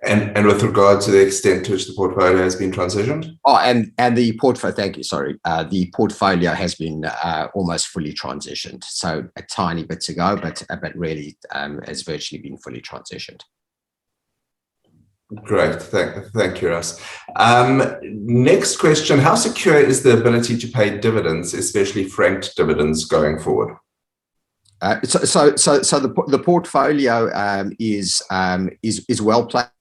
And with regard to the extent to which the portfolio has been transitioned? Oh, and the portfolio, thank you, sorry. The portfolio has been almost fully transitioned. So a tiny bit to go, but really has virtually been fully transitioned. Great, thank you, Russ. Next question, how secure is the ability to pay dividends, especially franked dividends going forward? So the portfolio is well placed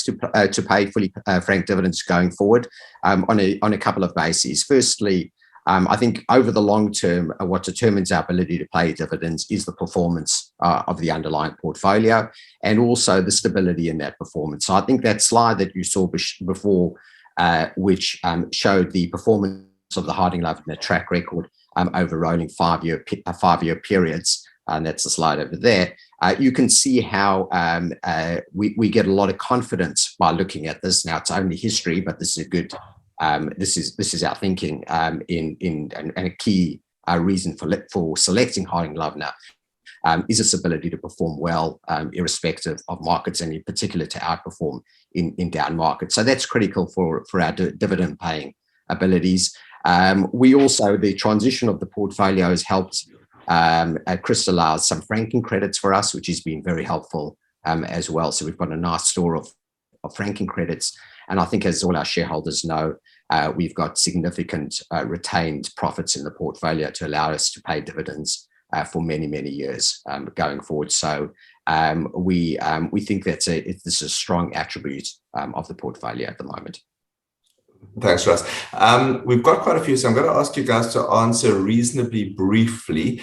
to pay fully franked dividends going forward on a couple of bases. Firstly, I think over the long term, what determines our ability to pay dividends is the performance of the underlying portfolio and also the stability in that performance. So I think that slide that you saw before, which showed the performance of the Harding Loevner track record over rolling five-year periods, and that's the slide over there. You can see how we get a lot of confidence by looking at this. Now it's only history, but this is a good. This is our thinking and a key reason for selecting Harding Loevner is its ability to perform well, irrespective of markets, and in particular to outperform in down markets. So that's critical for our dividend paying abilities. We also, the transition of the portfolio has helped crystallize some franking credits for us, which has been very helpful as well. So we've got a nice store of franking credits. And I think, as all our shareholders know, we've got significant retained profits in the portfolio to allow us to pay dividends for many, many years going forward. So we think that this is a strong attribute of the portfolio at the moment. Thanks, Russ. We've got quite a few, so I'm going to ask you guys to answer reasonably briefly.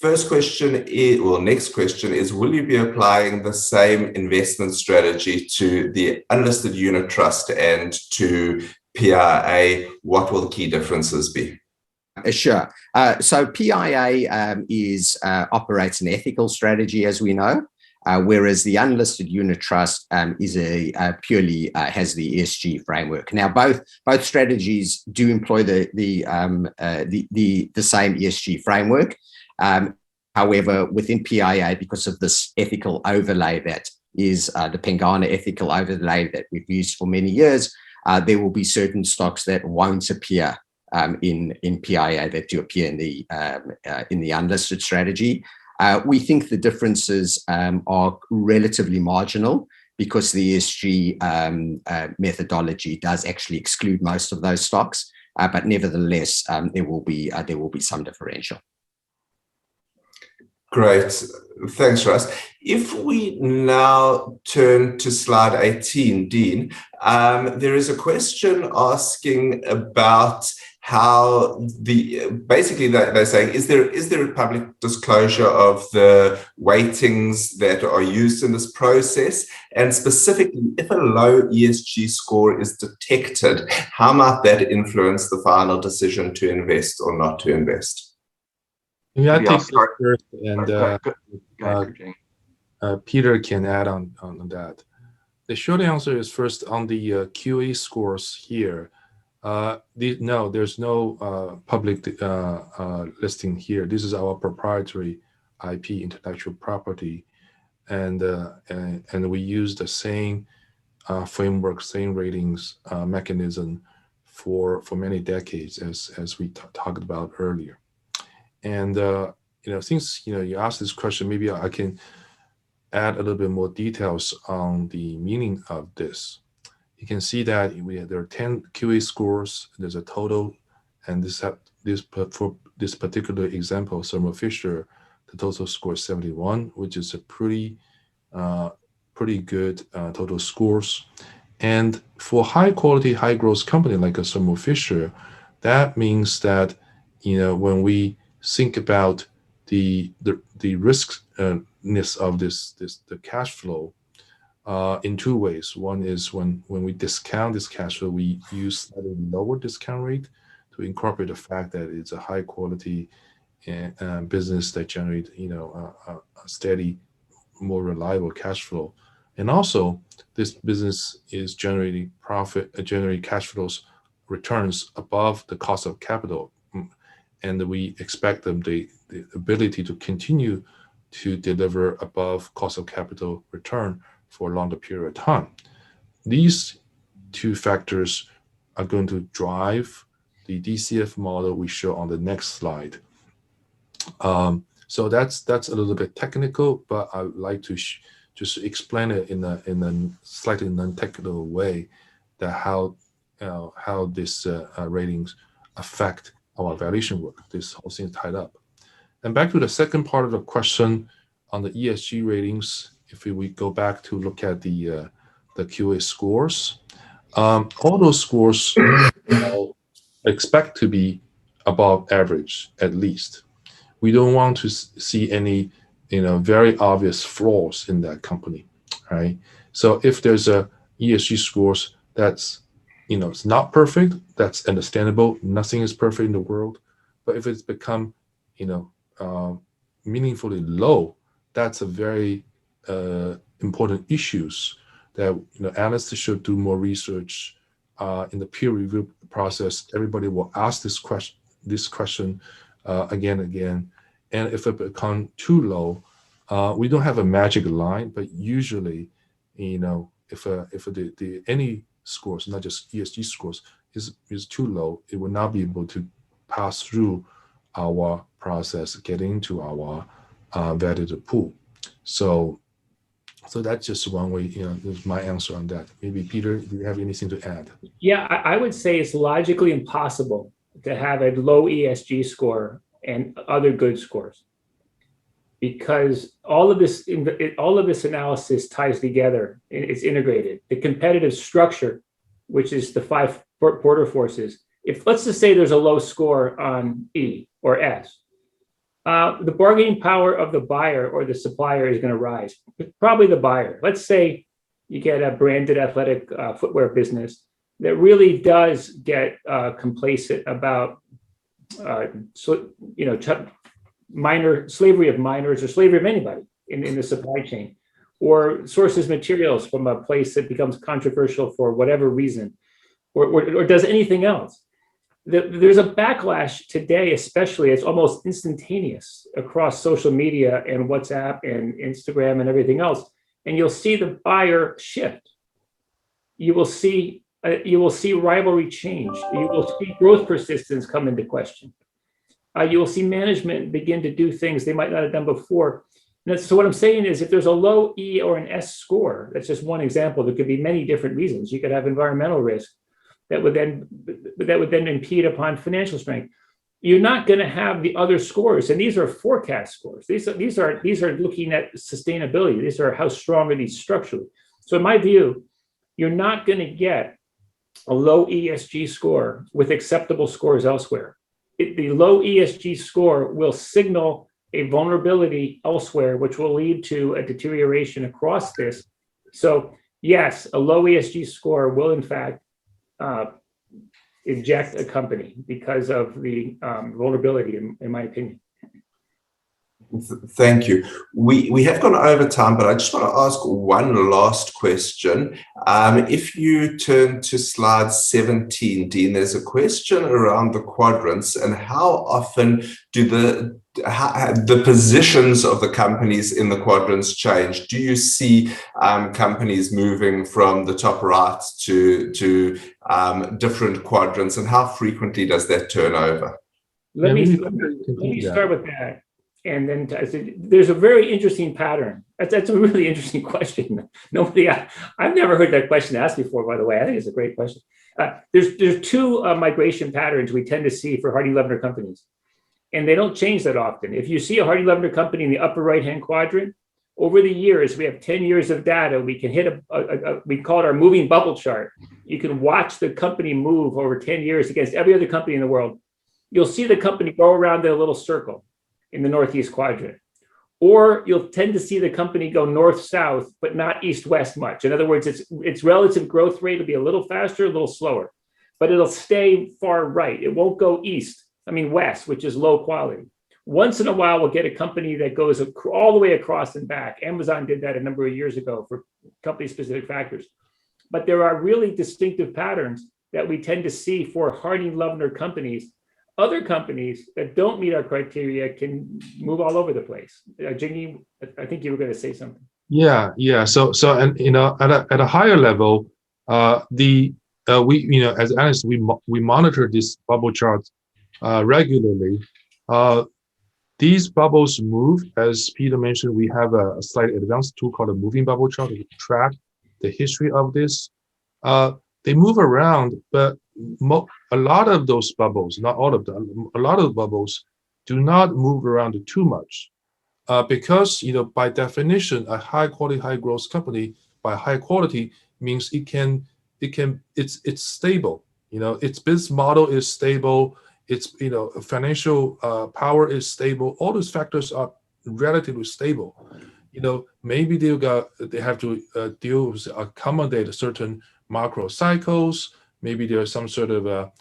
First question is, well, next question is, will you be applying the same investment strategy to the unlisted unit trust and to PIA? What will the key differences be? Sure. So PIA operates an ethical strategy, as we know. Whereas the unlisted unit trust is purely has the ESG framework. Now, both strategies do employ the same ESG framework. However, within PIA, because of this ethical overlay that is the Pengana ethical overlay that we've used for many years, there will be certain stocks that won't appear in PIA that do appear in the unlisted strategy. We think the differences are relatively marginal because the ESG methodology does actually exclude most of those stocks, but nevertheless, there will be some differential. Great, thanks, Russ. If we now turn to slide 18, Dean, there is a question asking about how basically they're saying, is there a public disclosure of the weightings that are used in this process? And specifically, if a low ESG score is detected, how might that influence the final decision to invest or not to invest? Yeah, I think first, and Peter can add on that. The short answer is first on the QA scores here. No, there's no public listing here. This is our proprietary IP, intellectual property, and we use the same framework, same ratings mechanism for many decades, as we talked about earlier. And since you asked this question, maybe I can add a little bit more details on the meaning of this. You can see that there are 10 QA scores. There's a total, and for this particular example, Thermo Fisher, the total score is 71, which is a pretty good total scores. And for high quality, high growth company like a Thermo Fisher, that means that when we think about the riskness of the cash flow in two ways. One is when we discount this cash flow, we use slightly lower discount rate to incorporate the fact that it's a high quality business that generate a steady, more reliable cash flow. And also, this business is generating cash flows, returns above the cost of capital. And we expect them the ability to continue to deliver above cost of capital return for a longer period of time. These two factors are going to drive the DCF model we show on the next slide. So that's a little bit technical, but I would like to just explain it in a slightly non-technical way, that how this ratings affect our valuation work. This whole thing is tied up. And back to the second part of the question on the ESG ratings, if we go back to look at the QA scores, all those scores expect to be above average at least. We don't want to see any very obvious flaws in that company, right? So if there's a ESG scores that's it's not perfect, that's understandable. Nothing is perfect in the world. But if it's become meaningfully low, that's a very important issues that analysts should do more research in the peer review process. Everybody will ask this question again and again. And if it becomes too low, we don't have a magic line, but usually, if any scores, not just ESG scores, is too low, it will not be able to pass through our process, get into our validated pool. So that's just one way, is my answer on that. Maybe Peter, do you have anything to add? Yeah, I would say it's logically impossible to have a low ESG score and other good scores, because all of this analysis ties together. It's integrated. The competitive structure, which is the 5 border forces. If let's just say there's a low score on E or S, the bargaining power of the buyer or the supplier is going to rise. Probably the buyer. Let's say you get a branded athletic footwear business that really does get complacent about minor slavery of minors or slavery of anybody in the supply chain, or sources materials from a place that becomes controversial for whatever reason, or does anything else. There's a backlash today, especially it's almost instantaneous across social media and WhatsApp and Instagram and everything else. And you'll see the buyer shift. You will see rivalry change. You will see growth persistence come into question. You will see management begin to do things they might not have done before. And so what I'm saying is, if there's a low E or an S score, that's just one example. There could be many different reasons. You could have environmental risk that would then impede upon financial strength. You're not going to have the other scores, and these are forecast scores. These are looking at sustainability. These are how strong are these structurally. So in my view, you're not going to get a low ESG score with acceptable scores elsewhere. The low ESG score will signal a vulnerability elsewhere, which will lead to a deterioration across this. So yes, a low ESG score will in fact eject a company because of the vulnerability, in my opinion. Thank you. We have gone over time, but I just want to ask one last question. If you turn to slide 17, Dean, there's a question around the quadrants and how often do the the positions of the companies in the quadrants change? Do you see companies moving from the top right to different quadrants, and how frequently does that turn over? Let me start with that. And then I said, there's a very interesting pattern. That's a really interesting question. I've never heard that question asked before, by the way. I think it's a great question. There's two migration patterns we tend to see for Harding Loevner companies, and they don't change that often. If you see a Harding Loevner company in the upper right-hand quadrant, over the years, we have 10 years of data, we can hit we call it our moving bubble chart. You can watch the company move over 10 years against every other company in the world. You'll see the company go around a little circle in the northeast quadrant. Or you'll tend to see the company go north-south, but not east-west much. In other words, its relative growth rate will be a little faster, a little slower, but it'll stay far right. It won't go west, which is low quality. Once in a while, we'll get a company that goes all the way across and back. Amazon did that a number of years ago for company-specific factors. But there are really distinctive patterns that we tend to see for Harding Loevner companies. Other companies that don't meet our criteria can move all over the place. Jingy, I think you were going to say something. Yeah. So and at a higher level, we as analysts we monitor this bubble chart regularly. These bubbles move, as Peter mentioned. We have a slightly advanced tool called a moving bubble chart to track the history of this. They move around, but a lot of those bubbles, not all of them, a lot of the bubbles do not move around too much, because by definition, a high quality, high growth company by high quality means it's stable. Its business model is stable. Its financial power is stable. All those factors are relatively stable. Maybe they have to accommodate certain macro cycles. Maybe there's some sort of a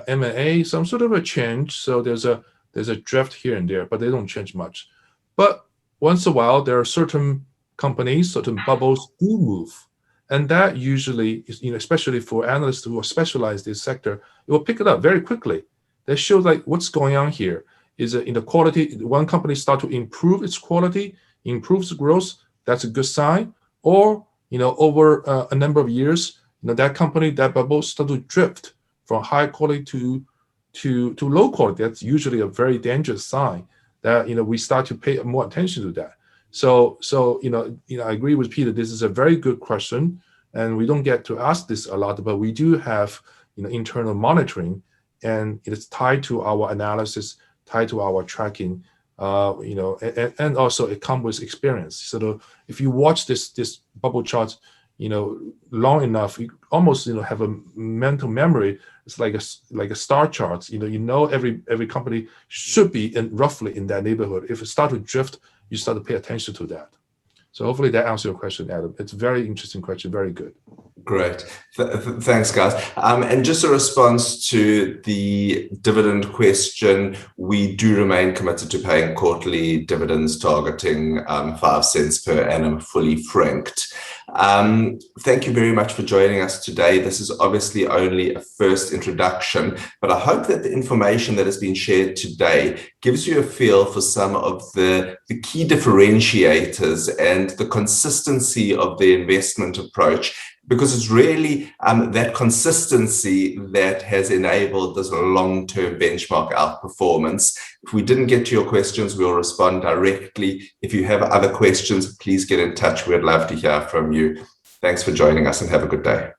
M&A, some sort of a change. So there's a drift here and there, but they don't change much. But once in a while, there are certain companies, certain bubbles do move. And that usually is, especially for analysts who are specialized in this sector, it will pick it up very quickly. That shows like what's going on here. Is in the quality, one company start to improve its quality, improves growth, that's a good sign. Or, over a number of years, that company, that bubble start to drift from high quality to low quality. That's usually a very dangerous sign that, we start to pay more attention to that. So I agree with Peter. This is a very good question, and we don't get to ask this a lot, but we do have, internal monitoring, and it's tied to our analysis, tied to our tracking, and also it comes with experience. So if you watch this bubble chart, long enough, you almost have a mental memory. It's like a star chart. Every company should be roughly in that neighborhood. If it start to drift, you start to pay attention to that. So hopefully that answers your question, Adam. It's a very interesting question. Very good. Great. Thanks, guys. And just a response to the dividend question, we do remain committed to paying quarterly dividends targeting 5 cents per annum, fully franked. Thank you very much for joining us today. This is obviously only a first introduction, but I hope that the information that has been shared today gives you a feel for some of the key differentiators and the consistency of the investment approach, because it's really that consistency that has enabled this long-term benchmark outperformance. If we didn't get to your questions, we'll respond directly. If you have other questions, please get in touch. We'd love to hear from you. Thanks for joining us and have a good day.